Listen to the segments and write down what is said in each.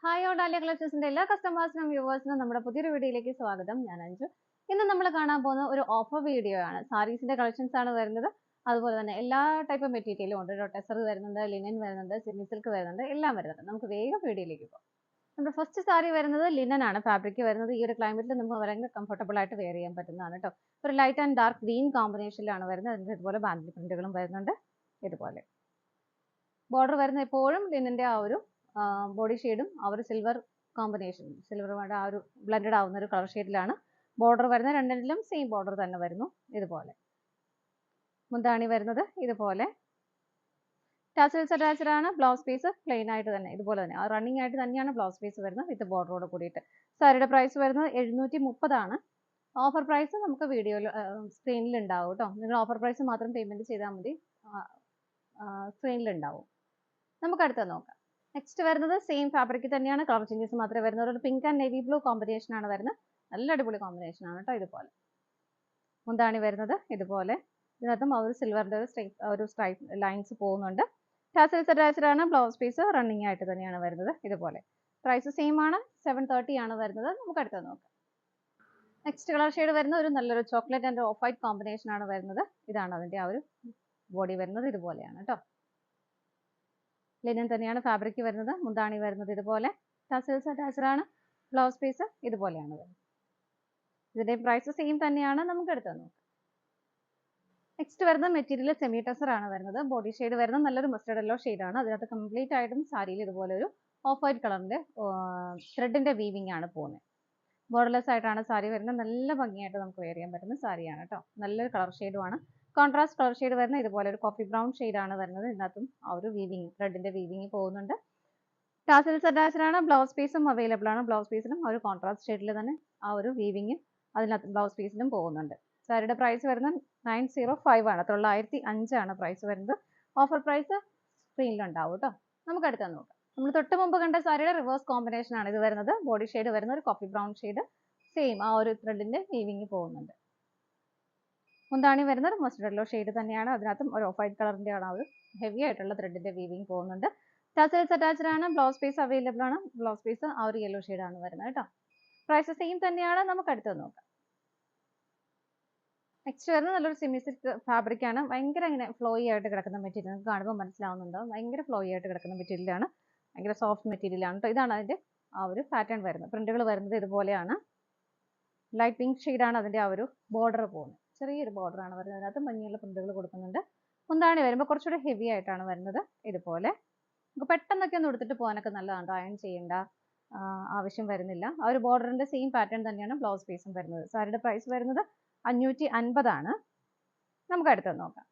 Hi ഓഡാലിയ കളക്ഷൻസിന്റെ എല്ലാ കസ്റ്റമേഴ്സിനും വ്യൂവേഴ്സിനും നമ്മുടെ പുതിയൊരു വീഡിയോയിലേക്ക് സ്വാഗതം. ഞാൻ അഞ്ജു. ഇന്ന് നമ്മൾ കാണാൻ പോകുന്ന ഒരു ഓഫർ വീഡിയോ ആണ്. സാരീസിന്റെ കളക്ഷൻസ് ആണ് വരുന്നത്. അതുപോലെ തന്നെ എല്ലാ ടൈപ്പ് മെറ്റീരിയലും ഉണ്ട്. ടെസർ വരുന്നുണ്ട്, ലിനൻ വരുന്നുണ്ട്, സെമി സിൽക്ക് വരുന്നുണ്ട്, എല്ലാം വരുന്നുണ്ട്. നമുക്ക് വേഗം വീഡിയോയിലേക്ക് പോകാം. നമ്മുടെ ഫസ്റ്റ് സാരി വരുന്നത് ലിനൻ ആണ്. ഫാബ്രിക് വരുന്നത് ഈ ഒരു ക്ലൈമറ്റിൽ നമുക്ക് വളരെ കംഫർട്ടബിൾ ആയിട്ട് വെയർ ചെയ്യാൻ പറ്റുന്നതാണ് കേട്ടോ. ഒരു ലൈറ്റ് ആൻഡ് ഡാർക്ക് ഗ്രീൻ കോമ്പിനേഷനിലാണ് വരുന്നത്. അതിന് ഇതുപോലെ ബാൻഡി പ്രിന്റുകളും വരുന്നുണ്ട്. ഇതുപോലെ ബോർഡർ വരുന്ന എപ്പോഴും ലിനന്റെ ആ ഒരു ബോഡി ഷെയ്ഡും ആ ഒരു സിൽവർ കോമ്പിനേഷൻ, സിൽവറുമായിട്ട് ആ ഒരു ബ്ലെൻഡഡ് ആവുന്ന ഒരു കളർ ഷെയ്ഡിലാണ് ബോർഡർ വരുന്നത്. രണ്ടിലും സെയിം ബോർഡർ തന്നെ വരുന്നു. ഇതുപോലെ മുന്താണി വരുന്നത് ഇതുപോലെ ടാസൽസ് അറ്റാച്ച്ഡ് ആണ്. ബ്ലൗസ് പീസ് പ്ലെയിൻ ആയിട്ട് തന്നെ ഇതുപോലെ തന്നെ റണ്ണിങ് ആയിട്ട് തന്നെയാണ് ബ്ലൗസ് പീസ് വരുന്നത് വിത്ത് ബോർഡറോട് കൂടിയിട്ട്. സാരിയുടെ പ്രൈസ് വരുന്നത് 730 ആണ്. ഓഫർ പ്രൈസ് നമുക്ക് വീഡിയോയിൽ സ്ക്രീനിൽ ഉണ്ടാവും കേട്ടോ. നിങ്ങൾ ഓഫർ പ്രൈസ് മാത്രം പേയ്മെന്റ് ചെയ്താൽ മതി, സ്ക്രീനിൽ ഉണ്ടാവും. നമുക്ക് അടുത്ത നോക്കാം. നെക്സ്റ്റ് വരുന്നത് സെയിം ഫാബ്രിക് തന്നെയാണ്, കളർ ചേഞ്ചസ് മാത്രമേ വരുന്നത്. ഒരു pink and navy blue combination ആണ് വരുന്നത്. നല്ല അടിപൊളി കോമ്പിനേഷൻ ആണ് കേട്ടോ. ഇതുപോലെ മുന്താണി വരുന്നത് ഇതുപോലെ. ഇതിനകത്തും ആ ഒരു സിൽവറിന്റെ ഒരു സ്ട്രൈപ്പ് ലൈൻസ് പോകുന്നുണ്ട്. ടാസൽസ് അറ്റാച്ച്ഡ് ആണ്. ബ്ലൗസ് പീസ് റണ്ണിങ് ആയിട്ട് തന്നെയാണ് വരുന്നത്. ഇതുപോലെ പ്രൈസ് സെയിം ആണ്, 730 ആണ് വരുന്നത്. നമുക്ക് അടുത്തത് നോക്കാം. നെക്സ്റ്റ് കളർ ഷെയ്ഡ് വരുന്നത് ഒരു നല്ലൊരു chocolate and of white combination ആണ് വരുന്നത്. ഇതാണ് അതിന്റെ ആ ഒരു ബോഡി വരുന്നത്. ഇതുപോലെയാണ് കേട്ടോ. ലിനൻ തന്നെയാണ് ഫാബ്രിക് വരുന്നത്. മുന്താണി വരുന്നത് ഇതുപോലെ. ടസൽസ് അറ്റാച്ച്ഡ് ആണ്. ബ്ലൗസ് പീസ് ഇതുപോലെയാണ് വരുന്നത്. ഇതിന്റെ പ്രൈസ് സെയിം തന്നെയാണ്. നമുക്ക് എടുത്ത് നോക്കാം. നെക്സ്റ്റ് വരുന്ന മെറ്റീരിയൽ സെമി ടസർ ആണ് വരുന്നത്. ബോഡി ഷെയ്ഡ് വരുന്നത് നല്ലൊരു മസ്റ്റർഡ് യെല്ലോ ഷെയ്ഡാണ്. അതിനകത്ത് കംപ്ലീറ്റ് ആയിട്ടും സാരിയിൽ ഇതുപോലെ ഒരു ഓഫ് വൈറ്റ് കളറിന്റെ ത്രെഡിന്റെ വീവിംഗ് ആണ് പോകുന്നത്. ബോർഡർലെസ് ആയിട്ടാണ് സാരി വരുന്നത്. നല്ല ഭംഗിയായിട്ട് നമുക്ക് വെയർ ചെയ്യാൻ പറ്റുന്ന സാരിയാണ് കേട്ടോ. നല്ലൊരു കളർ ഷെയ്ഡുമാണ്. കോൺട്രാസ്റ്റ് കളർ ഷെയ്ഡ് വരുന്നത് ഇതുപോലെ ഒരു കോഫി ബ്രൗൺ ഷെയ്ഡാണ് വരുന്നത്. ഇതിനകത്തും ആ ഒരു വീവിംഗ്, ത്രെഡിന്റെ വീവിംഗ് പോകുന്നുണ്ട്. ടാസൽസ് അറ്റാച്ച്ഡ് ആണ്. ബ്ലൗസ് പീസും അവൈലബിൾ ആണ്. ബ്ലൗസ് പീസിലും ആ ഒരു കോൺട്രാസ്റ്റ് ഷെയ്ഡിൽ തന്നെ ആ ഒരു വീവിംഗ് അതിനകത്ത് ബ്ലൗസ് പീസിലും പോകുന്നുണ്ട്. സാരിയുടെ പ്രൈസ് വരുന്നത് 905 ആണ്. 905 ആണ് പ്രൈസ് വരുന്നത്. ഓഫർ പ്രൈസ് സ്ക്രീനിലുണ്ടാവും കേട്ടോ. നമുക്ക് അടുത്ത് നോക്കാം. നമ്മൾ തൊട്ട് മുമ്പ് കണ്ട സാരിയുടെ റിവേഴ്സ് കോമ്പിനേഷൻ ആണ് ഇത് വരുന്നത്. ബോഡി ഷെയ്ഡ് വരുന്ന ഒരു കോഫി ബ്രൗൺ ഷെയ്ഡ്, സെയിം ആ ഒരു ത്രെഡിന്റെ വീവിംഗ് പോകുന്നുണ്ട്. മുന്താണി വരുന്ന ഒരു മസ്റ്റർഡ് യെല്ലോ ഷെയ്ഡ് തന്നെയാണ്. അതിനകത്തും ഒരു ഓഫ് വൈറ്റ് കളറിന്റെ ആണ് ഒരു ഹെവി ആയിട്ടുള്ള ത്രെഡിന്റെ വീവിംഗ് പോകുന്നുണ്ട്. ടാസൽസ് അറ്റാച്ച്ഡ് ആണ്. ബ്ലൗസ് പീസ് അവൈലബിൾ ആണ്. ബ്ലൗസ് പീസ് ആ ഒരു യെല്ലോ ഷെയ്ഡ് ആണ് വരുന്നത് കേട്ടോ. പ്രൈസ് സെയിം തന്നെയാണ്. നമുക്ക് അടുത്തത് നോക്കാം. നെക്സ്റ്റ് വരുന്നത് നല്ലൊരു സെമി സിൽക്ക് ഫാബ്രിക് ആണ്. ഭയങ്കര ഇങ്ങനെ ഫ്ലോയി ആയിട്ട് കിടക്കുന്ന മെറ്റീരിയൽ, നിങ്ങൾക്ക് കാണുമ്പോൾ മനസ്സിലാവുന്നുണ്ടോ? ഭയങ്കര ഫ്ലോയി ആയിട്ട് കിടക്കുന്ന മെറ്റീരിയൽ ആണ്. ഭയങ്കര സോഫ്റ്റ് മെറ്റീരിയൽ ആണ് കേട്ടോ. ഇതാണ് അതിന്റെ ആ ഒരു പാറ്റേൺ വരുന്നത്. പ്രിന്റുകൾ വരുന്നത് ഇതുപോലെയാണ്. ലൈറ്റ് പിങ്ക് ഷെയ്ഡാണ് അതിന്റെ ആ ഒരു ബോർഡർ പോകുന്നത്. ചെറിയൊരു ബോർഡർ ആണ് വരുന്നത്. അതിനകത്ത് മഞ്ഞയുള്ള പ്രിന്റുകൾ കൊടുക്കുന്നുണ്ട്. മുന്താണി വരുമ്പോൾ കുറച്ചുകൂടെ ഹെവി ആയിട്ടാണ് വരുന്നത്. ഇതുപോലെ നമുക്ക് പെട്ടെന്നൊക്കെ ഒന്ന് എടുത്തിട്ട് പോകാനൊക്കെ നല്ലതാണ്. അയൺ ചെയ്യേണ്ട ആവശ്യം വരുന്നില്ല. ആ ഒരു ബോർഡറിന്റെ സെയിം പാറ്റേൺ തന്നെയാണ് ബ്ലൗസ് പീസും വരുന്നത്. സാരിയുടെ പ്രൈസ് വരുന്നത് 550 ആണ്. നമുക്ക് അടുത്തത് നോക്കാം.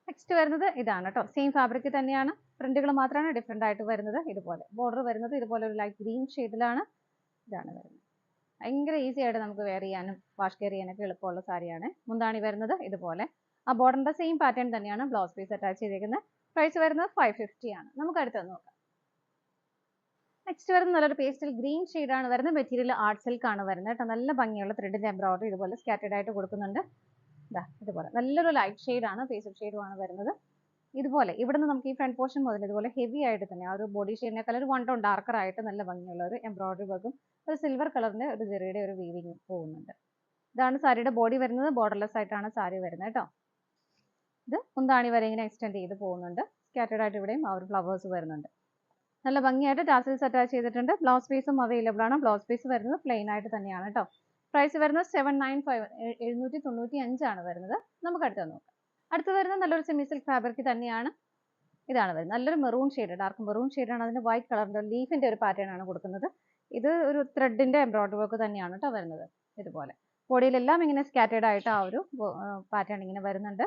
നെക്സ്റ്റ് വരുന്നത് ഇതാണ് കേട്ടോ. സെയിം ഫാബ്രിക് തന്നെയാണ്. പ്രിന്റുകൾ മാത്രമാണ് ഡിഫറെന്റ് ആയിട്ട് വരുന്നത്. ഇതുപോലെ ബോർഡർ വരുന്നത് ഇതുപോലെ ഒരു ലൈറ്റ് ഗ്രീൻ ഷെയ്ഡിലാണ്. ഇതാണ് വരുന്നത്. ഭയങ്കര ഈസി ആയിട്ട് നമുക്ക് വെയർ ചെയ്യാനും വാഷ് കെയർ ചെയ്യാനൊക്കെ എളുപ്പമുള്ള സാരിയാണ്. മുന്താണി വരുന്നത് ഇതുപോലെ. ആ ബോർഡറിന്റെ സെയിം പാറ്റേൺ തന്നെയാണ് ബ്ലൗസ് പീസ് അറ്റാച്ച് ചെയ്തിരിക്കുന്നത്. പ്രൈസ് വരുന്നത് 550 ആണ്. നമുക്ക് അടുത്തത് നോക്കാം. നെക്സ്റ്റ് വരുന്നത് നല്ലൊരു പേസ്റ്റൽ ഗ്രീൻ ഷെയ്ഡാണ് വരുന്നത്. മെറ്റീരിയൽ ആർട്ട് സിൽക്ക് ആണ് വരുന്നത് കേട്ടോ. നല്ല ഭംഗിയുള്ള ത്രെഡിന്റെ എംബ്രോയിഡറി ഇതുപോലെ സ്കാറ്റേഡ് ആയിട്ട് കൊടുക്കുന്നുണ്ട്. ഇതുപോലെ നല്ലൊരു ലൈറ്റ് ഷെയ്ഡാണ്, പേസ്റ്റൽ ഷെയ്ഡുമാണ് വരുന്നത്. ഇതുപോലെ ഇവിടുന്ന് നമുക്ക് ഈ ഫ്രണ്ട് പോർഷൻ മുതൽ ഇതുപോലെ ഹെവി ആയിട്ട് തന്നെ ആ ഒരു ബോഡി ഷെയ്ഡിനേക്കാൾ ഒരു 1 ടോൺ ഡാർക്കർ ആയിട്ട് നല്ല ഭംഗിയുള്ള ഒരു എംബ്രോയിഡറി വർക്കും ഒരു സിൽവർ കളറിന്റെ ഒരു ജെറിയുടെ ഒരു വീവിംഗ് പോകുന്നുണ്ട്. ഇതാണ് സാരിയുടെ ബോഡി വരുന്നത്. ബോർഡർലെസ് ആയിട്ടാണ് സാരി വരുന്നത് കേട്ടോ. ഇത് മുന്താണി വരെ ഇങ്ങനെ എക്സ്റ്റെൻഡ് ചെയ്ത് പോകുന്നുണ്ട്. സ്കാറ്റേഡ് ആയിട്ട് ഇവിടെയും ആ ഒരു ഫ്ലവേഴ്സ് വരുന്നുണ്ട്. നല്ല ഭംഗിയായിട്ട് ടാസൽസ് അറ്റാച്ച് ചെയ്തിട്ടുണ്ട്. ബ്ലൗസ് പീസും അവൈലബിൾ ആണ്. ബ്ലൗസ് പീസ് വരുന്നത് പ്ലെയിൻ ആയിട്ട് തന്നെയാണ് കേട്ടോ. പ്രൈസ് വരുന്നത് 795 795 ആണ് വരുന്നത്. നമുക്ക് അടുത്ത് നോക്കാം. അടുത്ത് വരുന്നത് നല്ലൊരു സെമി സിൽക്ക് ഫാബ്രിക് തന്നെയാണ്. ഇതാണ് വരുന്നത്. നല്ലൊരു മെറൂൺ ഷെയ്ഡ്, ഡാർക്ക് മെറൂൺ ഷെയ്ഡാണ്. അതിന്റെ വൈറ്റ് കളറിന്റെ ലീഫിന്റെ ഒരു പാറ്റേൺ ആണ് കൊടുക്കുന്നത്. ഇത് ഒരു ത്രെഡിന്റെ എംബ്രോയിഡറി വർക്ക് തന്നെയാണ് കേട്ടോ വരുന്നത്. ഇതുപോലെ ബോഡിയിലെല്ലാം ഇങ്ങനെ സ്കാറ്റേഡ് ആയിട്ട് ആ ഒരു പാറ്റേൺ ഇങ്ങനെ വരുന്നുണ്ട്.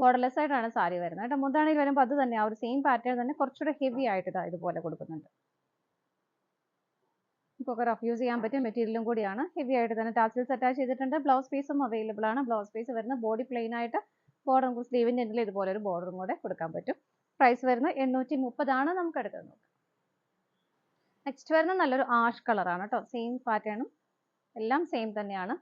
ബോർഡർലെസ് ആയിട്ടാണ് സാരി വരുന്നത് കേട്ടോ. മുന്താണിയിൽ വരുമ്പോൾ അത് തന്നെ ആ ഒരു സെയിം പാറ്റേൺ തന്നെ കുറച്ചുകൂടെ ഹെവി ആയിട്ട് ഇതുപോലെ കൊടുക്കുന്നുണ്ട്. നമുക്കൊക്കെ റഫ് യൂസ് ചെയ്യാൻ പറ്റിയ മെറ്റീരിയലും കൂടിയാണ്. ഹെവി ആയിട്ട് തന്നെ ടാസൽസ് അറ്റാച്ച് ചെയ്തിട്ടുണ്ട്. ബ്ലൗസ് പീസും അവൈലബിൾ ആണ്. ബ്ലൗസ് പീസ് വരുന്ന ബോഡി പ്ലെയിൻ ആയിട്ട് ബോർഡർ സ്ലീവിന്റെ എൻഡിൽ ഇതുപോലെ ഒരു ബോർഡറും കൂടെ കൊടുക്കാൻ പറ്റും. പ്രൈസ് വരുന്നത് 830 ആണ്. നമുക്ക് അടുത്ത് നോക്കാം. നെക്സ്റ്റ് വരുന്നത് നല്ലൊരു ആഷ് കളറാണ് കേട്ടോ. സെയിം പാറ്റേണും എല്ലാം സെയിം തന്നെയാണ്.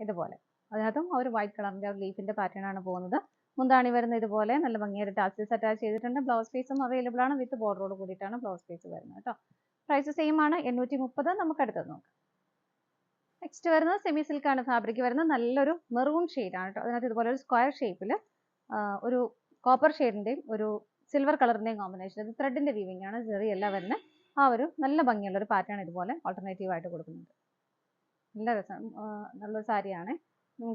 ഇതുപോലെ അതിനകത്തും ഒരു വൈറ്റ് കളറിന്റെ ലീഫിന്റെ പാറ്റേൺ ആണ് പോകുന്നത്. മുന്താണി വരുന്നത് ഇതുപോലെ നല്ല ഭംഗിയായിട്ട് ടാസൽസ് അറ്റാച്ച് ചെയ്തിട്ടുണ്ട്. ബ്ലൗസ് പീസും അവൈലബിൾ ആണ് വിത്ത് ബോർഡറോട് കൂടിയിട്ടാണ് ബ്ലൗസ് പീസ് വരുന്നത് കേട്ടോ. പ്രൈസ് സെയിം ആണ് 830. നമുക്ക് അടുത്തത് നോക്കാം. നെക്സ്റ്റ് വരുന്നത് സെമി സിൽക്ക് ആണ് ഫാബ്രിക് വരുന്നത്. നല്ലൊരു മെറൂൺ ഷെയ്ഡ് ആണ് കേട്ടോ. അതിനകത്ത് ഇതുപോലെ ഒരു സ്ക്വയർ ഷേപ്പിൽ ഒരു കോപ്പർ ഷെയ്ഡിന്റെയും ഒരു സിൽവർ കളറിന്റെയും കോമ്പിനേഷൻ. ഇത് ത്രെഡിന്റെ വീവിംഗ് ആണ്, ചെറിയല്ല വരുന്നത്. ആ ഒരു നല്ല ഭംഗിയുള്ള ഒരു പാറ്റേൺ ഇതുപോലെ ഓൾട്ടർനേറ്റീവ് ആയിട്ട് കൊടുക്കുന്നുണ്ട്. നല്ല രസം, നല്ലൊരു സാരിയാണ്.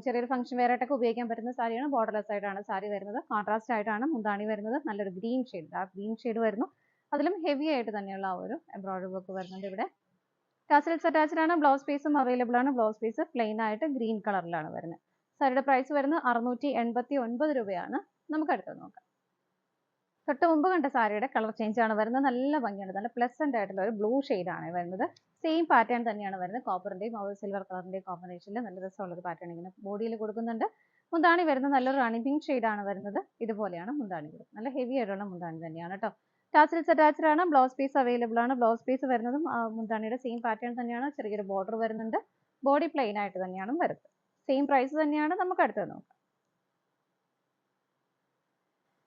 ചെറിയൊരു ഫംഗ്ഷൻ വെയർ ആയിട്ടൊക്കെ ഉപയോഗിക്കാൻ പറ്റുന്ന സാരിയാണ്. ബോർഡർലെസ് ആയിട്ടാണ് സാരി വരുന്നത്. കോൺട്രാസ്റ്റ് ആയിട്ടാണ് മുന്താണി വരുന്നത്. നല്ലൊരു green shade, dark green shade വരുന്നു. അതിലും ഹെവി ആയിട്ട് തന്നെയുള്ള ആ ഒരു എംബ്രോയിഡറി വർക്ക് വരുന്നുണ്ട് ഇവിടെ. ടാസൽസ് അറ്റാച്ച്ഡ് ആണ്. ബ്ലൗസ് പീസും അവൈലബിൾ ആണ്. ബ്ലൗസ് പീസ് പ്ലെയിൻ ആയിട്ട് ഗ്രീൻ കളറിലാണ് വരുന്നത്. സാരിയുടെ പ്രൈസ് വരുന്നത് 689 രൂപയാണ്. നമുക്ക് അടുത്തത് നോക്കാം. തൊട്ട് മുമ്പ് കണ്ട സാരിയുടെ കളർ ചേഞ്ച് ആണ് വരുന്നത്. നല്ല ഭംഗിയാണ്, നല്ല പ്ലസന്റ് ആയിട്ടുള്ള ഒരു ബ്ലൂ ആണ് വരുന്നത്. സെയിം പാറ്റേൺ തന്നെയാണ് വരുന്നത്. കോപ്പറിന്റെയും സിൽവർ കളറിന്റെയും കോമ്പിനേഷനിൽ നല്ല രസമുള്ള ഒരു പാറ്റേൺ ഇങ്ങനെ ബോഡിയിൽ കൊടുക്കുന്നുണ്ട്. മുന്താണി വരുന്നത് നല്ലൊരു റാണി പിങ്ക് ആണ് വരുന്നത്. ഇതുപോലെയാണ് മുന്താണി വരുന്നത്. നല്ല ഹെവി ആയിട്ടുള്ള മുന്താണി തന്നെയാണ് കേട്ടോ. ടാസൽസ് അറ്റാച്ച്ഡ് ആണ്. ബ്ലൗസ് പീസ് അവൈലബിൾ ആണ്. ബ്ലൗസ് പീസ് വരുന്നതും മുന്താണിയുടെ സെയിം പാറ്റേൺ തന്നെയാണ്. ചെറിയൊരു ബോർഡർ വരുന്നുണ്ട്. ബോഡി പ്ലെയിൻ ആയിട്ട് തന്നെയാണ് വരുന്നത്. സെയിം പ്രൈസ് തന്നെയാണ്. നമുക്ക് അടുത്തത് നോക്കാം.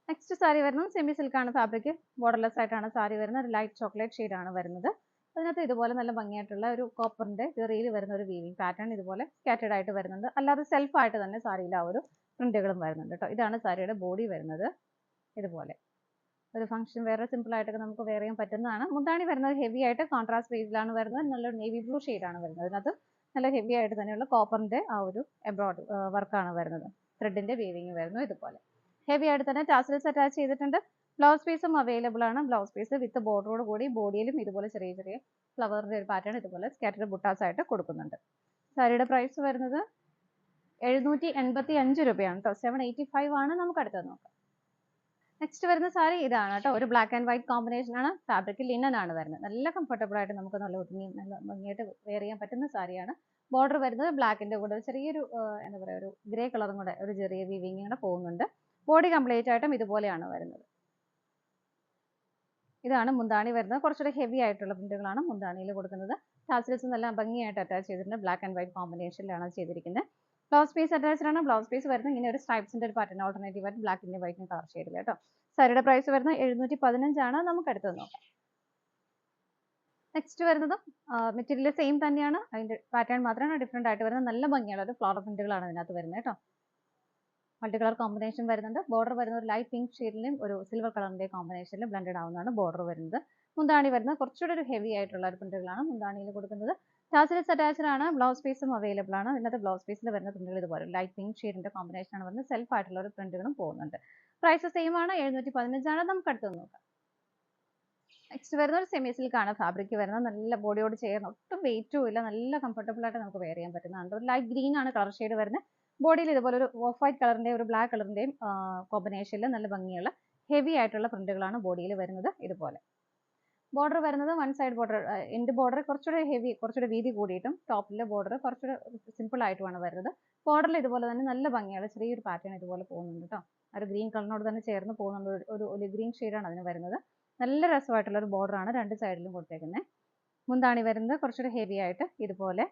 നെക്സ്റ്റ് സാരി വരുന്നത് സെമി സിൽക്ക് ആണ് ഫാബ്രിക്. ബോർഡർലെസ് ആയിട്ടാണ് സാരി വരുന്നത്. ഒരു ലൈറ്റ് ചോക്ലേറ്റ് ഷെയ്ഡ് ആണ് വരുന്നത്. അതിനകത്ത് ഇതുപോലെ നല്ല ഭംഗിയായിട്ടുള്ള ഒരു കോപ്പറിന്റെ ചെറിയിൽ വരുന്ന ഒരു വീവിംഗ് പാറ്റേൺ ഇതുപോലെ സ്കാറ്റേഡ് ആയിട്ട് വരുന്നുണ്ട്. അല്ലാതെ സെൽഫ് ആയിട്ട് തന്നെ സാരിയിൽ ആ ഒരു പ്രിന്റുകളും വരുന്നുണ്ട് കേട്ടോ. ഇതാണ് സാരിയുടെ ബോഡി വരുന്നത്. ഇതുപോലെ ഒരു ഫംഗ്ഷൻ വേറെ സിമ്പിൾ ആയിട്ടൊക്കെ നമുക്ക് വെയർ ചെയ്യാൻ പറ്റുന്നതാണ്. മുന്താണി വരുന്നത് ഹെവി ആയിട്ട് കോൺട്രാസ്റ്റ് ബേസിലാണ് വരുന്നത്. നല്ലൊരു നേവി ബ്ലൂ ആണ് വരുന്നത്. അതിനകത്ത് നല്ല ഹെവി ആയിട്ട് തന്നെയുള്ള കോപ്പറിന്റെ ആ ഒരു എംബ്രോയിഡറി വർക്കാണ് വരുന്നത്. ത്രെഡിന്റെ വീവിംഗ് വരുന്നു ഇതുപോലെ. ഹെവി ആയിട്ട് തന്നെ ടാസൽസ് അറ്റാച്ച് ചെയ്തിട്ടുണ്ട്. ബ്ലൗസ് പീസും അവൈലബിൾ ആണ്. ബ്ലൗസ് പീസ് വിത്ത് ബോർഡറോട് കൂടി ബോഡിയിലും ഇതുപോലെ ചെറിയ ചെറിയ ഫ്ലവറിന്റെ ഒരു പാറ്റേൺ ഇതുപോലെ സ്കാറ്റർ ബുട്ടാസ് ആയിട്ട് കൊടുക്കുന്നുണ്ട്. സാരിയുടെ പ്രൈസ് വരുന്നത് 785 രൂപയാണ് കേട്ടോ. 785 ആണ്. നമുക്ക് അടുത്തത് നോക്കാം. നെക്സ്റ്റ് വരുന്ന സാരി ഇതാണ് കേട്ടോ. ഒരു ബ്ലാക്ക് ആൻഡ് വൈറ്റ് കോമ്പിനേഷൻ ആണ്. ഫാബ്രിക് ലിനൻ ആണ് വരുന്നത്. നല്ല കംഫർട്ടബിൾ ആയിട്ട് നമുക്ക് നല്ല ഒതുങ്ങി നല്ല ഭംഗിയായിട്ട് വെയർ ചെയ്യാൻ പറ്റുന്ന സാരിയാണ്. ബോർഡർ വരുന്നത് ബ്ലാക്കിന്റെ കൂടെ ചെറിയൊരു എന്താ പറയുക, ഒരു ഗ്രേ കളറും കൂടെ ഒരു ചെറിയ വീവിംഗ് കൂടെ പോകുന്നുണ്ട്. ബോഡി കംപ്ലീറ്റ് ആയിട്ടും ഇതുപോലെയാണ് വരുന്നത്. ഇതാണ് മുന്താണി വരുന്നത്. കുറച്ചുകൂടെ ഹെവി ആയിട്ടുള്ള പ്രിന്റുകളാണ് മുന്താണിയിൽ കൊടുക്കുന്നത്. ടാസൽസ് നല്ല ഭംഗിയായിട്ട് അറ്റാച്ച് ചെയ്തിട്ടുണ്ട്. ബ്ലാക്ക് ആൻഡ് വൈറ്റ് കോമ്പിനേഷനിലാണ് ചെയ്തിരിക്കുന്നത്. ബ്ലൗസ് പീസ് അറ്റാച്ച്ഡ് ആണ്. ബ്ലൗസ് പീസ് വരുന്നത് ഇങ്ങനെ ഒരു സ്ട്രൈപ്സിന്റെ ഒരു പാറ്റേൺ ഓൾട്ടർനേറ്റീവ് ആയിട്ട് ബ്ലാക്കിന്റെ വൈറ്റിന് കളർ ഷെയ്ഡിൽ കേട്ടോ. സാരിയുടെ പ്രൈസ് വരുന്നത് 715 ആണ്. നമുക്ക് അടുത്തത് നോക്കാം. നെക്സ്റ്റ് വരുന്നത് മെറ്റീരിയൽ സെയിം തന്നെയാണ്. അതിന്റെ പാറ്റേൺ മാത്രമാണ് ഡിഫറെന്റ് ആയിട്ട് വരുന്നത്. നല്ല ഭംഗിയുള്ള ഒരു ഫ്ലോറൽ പ്രിന്റുകളാണ് ഇതിനകത്ത് വരുന്നത് കേട്ടോ. മൾട്ടി കളർ കോമ്പിനേഷൻ വരുന്നുണ്ട്. ബോർഡർ വരുന്നത് ഒരു ലൈറ്റ് പിങ്ക് ഷെയ്ഡിലും ഒരു സിൽവർ കളറിന്റെ കോമ്പിനേഷനിലും ബ്ലെൻഡഡ് ആവുന്നതാണ് ബോർഡർ വരുന്നത്. മുന്താണി വരുന്നത് കുറച്ചുകൂടെ ഒരു ഹെവി ആയിട്ടുള്ള ഒരു പ്രിന്റുകളാണ് മുന്താണിയിൽ കൊടുക്കുന്നത്. ടാസൽസ് അറ്റാച്ച്ഡ് ആണ്. ബ്ലൗസ് പീസും അവൈലബിൾ ആണ്. ഇതിനകത്ത് ബ്ലൗസ് പീസിൽ വരുന്ന പ്രിന്റുകൾ ഇതുപോലെ ലൈറ്റ് പിങ്ക് ഷെയ്ഡിന്റെ കോമ്പിനേഷൻ ആണ് വരുന്നത്. സെൽഫ് ആയിട്ടുള്ള ഒരു പ്രിന്റുകളും പോകുന്നുണ്ട്. പ്രൈസ് സെയിം ആണ്. 715 ആണ്. നമുക്ക് അടുത്ത് നോക്കാം. നെക്സ്റ്റ് വരുന്ന ഒരു സെമി സിൽക്ക് ആണ് ഫാബ്രിക് വരുന്നത്. നല്ല ബോഡിയോട് ചേർന്ന് ഒട്ടും വെയിറ്റും ഇല്ല. നല്ല കംഫർട്ടബിൾ ആയിട്ട് നമുക്ക് വെയർ ചെയ്യാൻ പറ്റുന്നതാണ്. ഒരു ലൈറ്റ് ഗ്രീൻ ആണ് കളർ ഷെയ്ഡ് വരുന്നത്. ബോഡിയിൽ ഇതുപോലെ ഒരു ഓഫ് വൈറ്റ് കളറിന്റെയും ഒരു ബ്ലാക്ക് കളറിന്റെയും കോമ്പിനേഷനിൽ നല്ല ഭംഗിയുള്ള ഹെവി ആയിട്ടുള്ള പ്രിന്റുകളാണ് ബോഡിയിൽ വരുന്നത്. ഇതുപോലെ ബോർഡർ വരുന്നത് one side border, end border കുറച്ചുകൂടെ ഹെവി, കുറച്ചുകൂടെ വീതി കൂടിയിട്ടും ടോപ്പിലെ ബോർഡർ കുറച്ചുകൂടെ സിമ്പിൾ ആയിട്ടുമാണ് വരുന്നത്. ബോർഡറിൽ ഇതുപോലെ തന്നെ നല്ല ഭംഗിയുള്ള ചെറിയൊരു പാറ്റേൺ ഇതുപോലെ പോകുന്നുണ്ട് കേട്ടോ. ഒരു ഗ്രീൻ കളറിനോട് തന്നെ ചേർന്ന് പോകുന്നുണ്ട്. ഒരു ഗ്രീൻ ഷെയ്ഡാണ് അതിന് വരുന്നത്. നല്ല രസമായിട്ടുള്ള ഒരു ബോർഡർ ആണ് രണ്ട് സൈഡിലും കൊടുത്തേക്കുന്നത്. മുന്താണി വരുന്നത് കുറച്ചുകൂടെ ഹെവി ആയിട്ട് ഇതുപോലെ.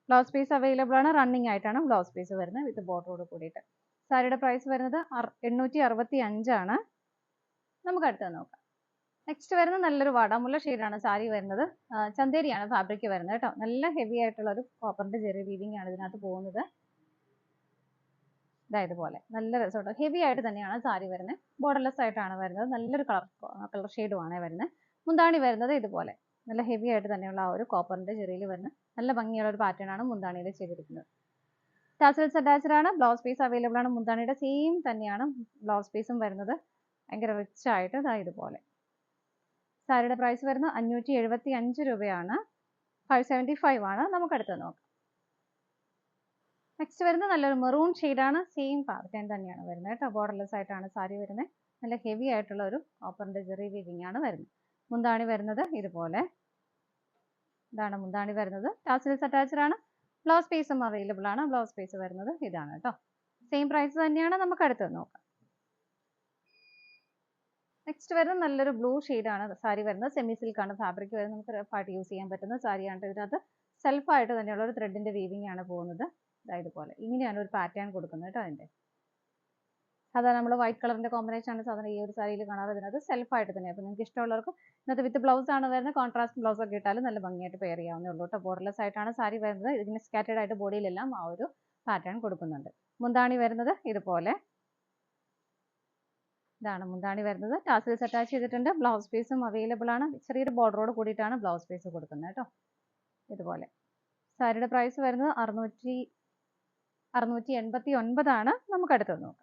ബ്ലൗസ് പീസ് അവൈലബിൾ ആണ്. റണ്ണിങ് ആയിട്ടാണ് ബ്ലൗസ് പീസ് വരുന്നത് വിത്ത് ബോർഡറോട് കൂടിയിട്ട്. സാരിയുടെ പ്രൈസ് വരുന്നത് 865 ആണ്. നമുക്ക് അടുത്തത് നോക്കാം. നെക്സ്റ്റ് വരുന്നത് നല്ലൊരു വാടാമുല്ല ഷെയ്ഡാണ് സാരി വരുന്നത്. ചന്തേരിയാണ് ഫാബ്രിക് വരുന്നത് കേട്ടോ. നല്ല ഹെവി ആയിട്ടുള്ള ഒരു കോപ്പറിന്റെ ചെറിയ വീവിംഗ് ആണ് ഇതിനകത്ത് പോകുന്നത്. ഇതുപോലെ നല്ല രസമുണ്ട്. ഹെവി ആയിട്ട് തന്നെയാണ് സാരി വരുന്നത്. ബോർഡർലെസ് ആയിട്ടാണ് വരുന്നത്. നല്ലൊരു കളർ ഷെയ്ഡുമാണ് വരുന്നത്. മുന്താണി വരുന്നത് ഇതുപോലെ നല്ല ഹെവി ആയിട്ട് തന്നെയുള്ള ആ ഒരു കോപ്പറിന്റെ ചെറിയിൽ വരുന്ന നല്ല ഭംഗിയുള്ള ഒരു പാറ്റേൺ ആണ് മുന്താണിയിൽ ചെയ്തിരിക്കുന്നത്. ടാസൽസ് അറ്റാച്ച്ഡ് ആണ്. ബ്ലൗസ് പീസ് അവൈലബിൾ ആണ്. മുന്താണിയുടെ സെയിം തന്നെയാണ് ബ്ലൗസ് പീസും വരുന്നത്. ഭയങ്കര റിച്ച് ആയിട്ട് ഇതുപോലെ. സാരിയുടെ പ്രൈസ് വരുന്നത് 575 രൂപയാണ്. 575 ആണ്. നമുക്ക് അടുത്ത് നോക്കാം. നെക്സ്റ്റ് വരുന്നത് നല്ലൊരു മെറൂൺ ഷെയ്ഡാണ്. സെയിം പാറ്റേൺ തന്നെയാണ് വരുന്നത് കേട്ടോ. ബോർഡർലെസ് ആയിട്ടാണ് സാരി വരുന്നത്. നല്ല ഹെവി ആയിട്ടുള്ള ഒരു കോപ്പറിന്റെ ചെറിയ വീവിംഗ് ആണ് വരുന്നത്. മുന്താണി വരുന്നത് ഇതുപോലെ. ഇതാണ് മുന്താണി വരുന്നത്. ടാസൽസ് അറ്റാച്ച്ഡ് ആണ്. ബ്ലൗസ് പീസും അവൈലബിൾ ആണ്. ബ്ലൗസ് പീസ് വരുന്നത് ഇതാണ് കേട്ടോ. സെയിം പ്രൈസ് തന്നെയാണ്. നമുക്ക് അടുത്ത് നോക്കാം. നെക്സ്റ്റ് വരുന്നത് നല്ലൊരു ബ്ലൂ ആണ് സാരി വരുന്നത്. സെമി സിൽക്ക് ആണ് ഫാബ്രിക് വരുന്നത്. നമുക്ക് റഫായിട്ട് യൂസ് ചെയ്യാൻ പറ്റുന്ന സാരിയാണ്. ഇതിനകത്ത് സെൽഫായിട്ട് തന്നെയുള്ള ഒരു ത്രെഡിന്റെ വീവിംഗ് ആണ് പോകുന്നത്. ഇതുപോലെ ഇങ്ങനെയാണ് ഒരു പാറ്റേൺ കൊടുക്കുന്നത് കേട്ടോ. അതിന്റെ അതാണ് നമ്മൾ വൈറ്റ് കളറിന്റെ കോമ്പിനേഷൻ ആണ് സാധാരണ ഈ ഒരു സാരിയിൽ കാണാറ്. ഇതിനകത്ത് സെൽഫായിട്ട് തന്നെ. അപ്പോൾ നിങ്ങൾക്ക് ഇഷ്ടമുള്ളവർക്ക് ഇതിനകത്ത് വിത്ത് ബ്ലൗസ് ആണ് വരുന്നത്. കോൺട്രാസ്റ്റ് ബ്ലൗസ് ഒക്കെ ഇട്ടാലും നല്ല ഭംഗിയായിട്ട് പെയർ ചെയ്യാവുന്നേ ഉള്ളൂ കേട്ടോ. ബോർഡർലെസ് ആയിട്ടാണ് സാരി വരുന്നത്. ഇതിന് സ്കാറ്റേഡ് ആയിട്ട് ബോഡിയിലെല്ലാം ആ ഒരു പാറ്റേൺ കൊടുക്കുന്നുണ്ട്. മുന്താണി വരുന്നത് ഇതുപോലെ. ഇതാണ് മുന്താണി വരുന്നത്. ടാസിൽസ് അറ്റാച്ച് ചെയ്തിട്ടുണ്ട്. ബ്ലൗസ് പീസും അവൈലബിൾ ആണ്. ചെറിയൊരു ബോർഡറോട് കൂടിയിട്ടാണ് ബ്ലൗസ് പീസ് കൊടുക്കുന്നത് കേട്ടോ. ഇതുപോലെ സാരിയുടെ പ്രൈസ് വരുന്നത് 689 ആണ്. നമുക്ക് അടുത്തത് നോക്കാം.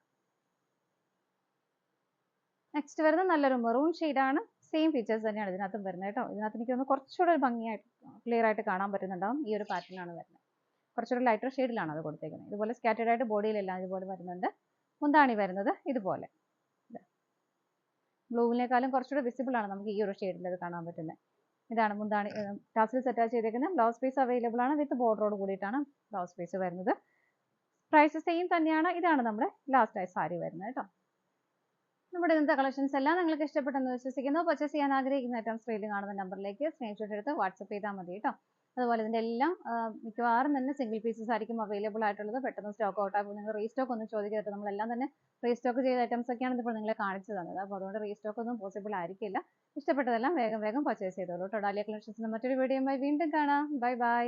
നെക്സ്റ്റ് വരുന്നത് നല്ലൊരു മെറൂൺ ആണ്. സെയിം ഫീച്ചേഴ്സ് തന്നെയാണ് ഇതിനകത്തും വരുന്നത് കേട്ടോ. ഇതിനകത്ത് എനിക്ക് ഒന്ന് കുറച്ചുകൂടെ ഭംഗിയായിട്ട് ക്ലിയർ ആയിട്ട് കാണാൻ പറ്റുന്നുണ്ടാവും. ഈ ഒരു പാറ്റേണാണ് വരുന്നത്. കുറച്ചുകൂടെ ലൈറ്റർ ഷെയ്ഡിലാണ് അത് കൊടുത്തേക്കുന്നത്. ഇതുപോലെ സ്കാറ്റേഡ് ആയിട്ട് ബോഡിയിലെല്ലാം ഇതുപോലെ വരുന്നുണ്ട്. മുന്താണി വരുന്നത് ഇതുപോലെ. ബ്ലൂവിനേക്കാളും കുറച്ചുകൂടെ വിസിബിൾ ആണ് നമുക്ക് ഈ ഒരു ഷെയ്ഡിൽ അത് കാണാൻ പറ്റുന്നത്. ഇതാണ് മുന്താണി. ടാസിൽസ് അറ്റാച്ച് ചെയ്തേക്കുന്നത്. ബ്ലൗസ് പീസ് അവൈലബിൾ ആണ്. വിത്ത് ബോർഡറോട് കൂടിയിട്ടാണ് ബ്ലൗസ് പീസ് വരുന്നത്. പ്രൈസ് സെയിം തന്നെയാണ്. ഇതാണ് നമ്മുടെ ലാസ്റ്റ് ആയി സാരി വരുന്നത് കേട്ടോ. നമ്മുടെ ഇന്നത്തെ കളക്ഷൻസ് എല്ലാം നിങ്ങൾക്ക് ഇഷ്ടപ്പെട്ടെന്ന് വിശ്വസിക്കുന്നു. പർച്ചേസ് ചെയ്യാൻ ആഗ്രഹിക്കുന്ന ഐറ്റംസ് സ്ക്രീനിൽ കാണുന്ന നമ്പറിലേക്ക് സ്ക്രീൻഷോട്ട് എടുത്ത് വാട്സപ്പ് ചെയ്താൽ മതി കേട്ടോ. അതുപോലെ ഇതിൻ്റെ എല്ലാം മിക്കവാറും തന്നെ സിംഗിൾ പീസസ് ആയിരിക്കും അവൈലബിൾ ആയിട്ടുള്ളത്. പെട്ടെന്ന് സ്റ്റോക്ക് ഔട്ട് ആകുമ്പോൾ നിങ്ങൾ റീസ്റ്റോക്ക് ഒന്നും ചോദിക്കരുത്. നമ്മളെല്ലാം തന്നെ റീസ്റ്റോക്ക് ചെയ്ത ഐറ്റംസ് ഒക്കെയാണ് ഇപ്പോൾ നിങ്ങളെ കാണിച്ചു തന്നത്. അപ്പോൾ അതുകൊണ്ട് റീസ്റ്റോക്ക് ഒന്നും പോസിബിൾ ആയിരിക്കില്ല. ഇഷ്ടപ്പെട്ടതെല്ലാം വേഗം പർച്ചേസ് ചെയ്തോളൂ കേട്ടോ. ഡാലിയ കളക്ഷൻസിന്റെ മറ്റൊരു വീഡിയോയുമായി വീണ്ടും കാണാം. Bye bye.